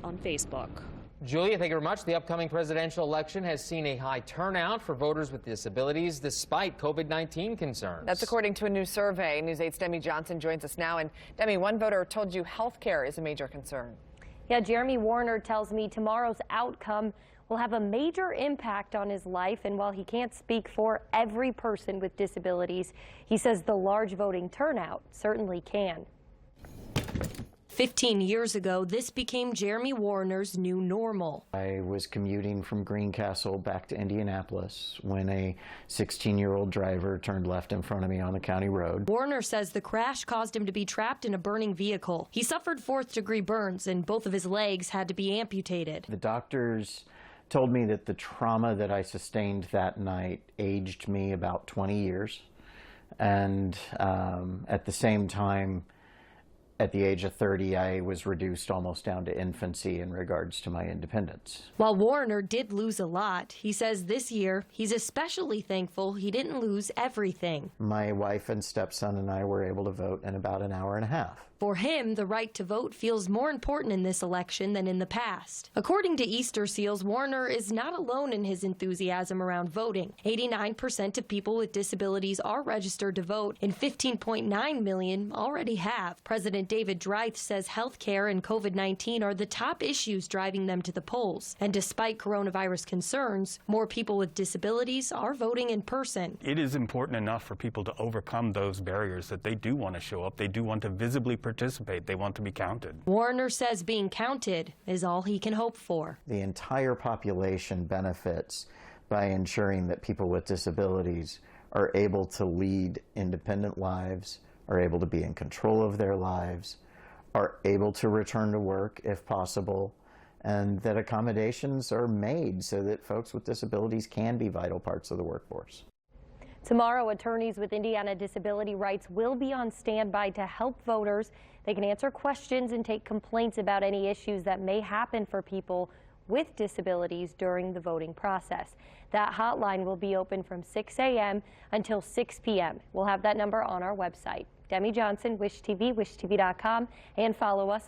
on Facebook. Julia, thank you very much. The upcoming presidential election has seen a high turnout for voters with disabilities despite COVID-19 concerns. That's according to a new survey. News 8's Demi Johnson joins us now. And Demi, one voter told you health care is a major concern. Yeah, Jeremy Warner tells me tomorrow's outcome will have a major impact on his life. And while he can't speak for every person with disabilities, he says the large voting turnout certainly can. 15 years ago, this became Jeremy Warner's new normal. I was commuting from Greencastle back to Indianapolis when a 16-year-old driver turned left in front of me on the county road. Warner says the crash caused him to be trapped in a burning vehicle. He suffered fourth-degree burns and both of his legs had to be amputated. The doctors told me that the trauma that I sustained that night aged me about 20 years. And at the same time, at the age of 30, I was reduced almost down to infancy in regards to my independence. While Warner did lose a lot, he says this year he's especially thankful he didn't lose everything. My wife and stepson and I were able to vote in about an hour and a half. For him, the right to vote feels more important in this election than in the past. According to Easterseals, Warner is not alone in his enthusiasm around voting. 89% of people with disabilities are registered to vote, and 15.9 million already have. President David Dreith says health care and COVID-19 are the top issues driving them to the polls. And despite coronavirus concerns, more people with disabilities are voting in person. It is important enough for people to overcome those barriers that they do want to show up, they do want to visibly participate, they want to be counted. Warner says being counted is all he can hope for. The entire population benefits by ensuring that people with disabilities are able to lead independent lives, are able to be in control of their lives, are able to return to work if possible, and that accommodations are made so that folks with disabilities can be vital parts of the workforce. Tomorrow, attorneys with Indiana Disability Rights will be on standby to help voters. They can answer questions and take complaints about any issues that may happen for people with disabilities during the voting process. That hotline will be open from 6 a.m. until 6 p.m. We'll have that number on our website. Demi Johnson, WISH TV, WISHTV.com, and follow us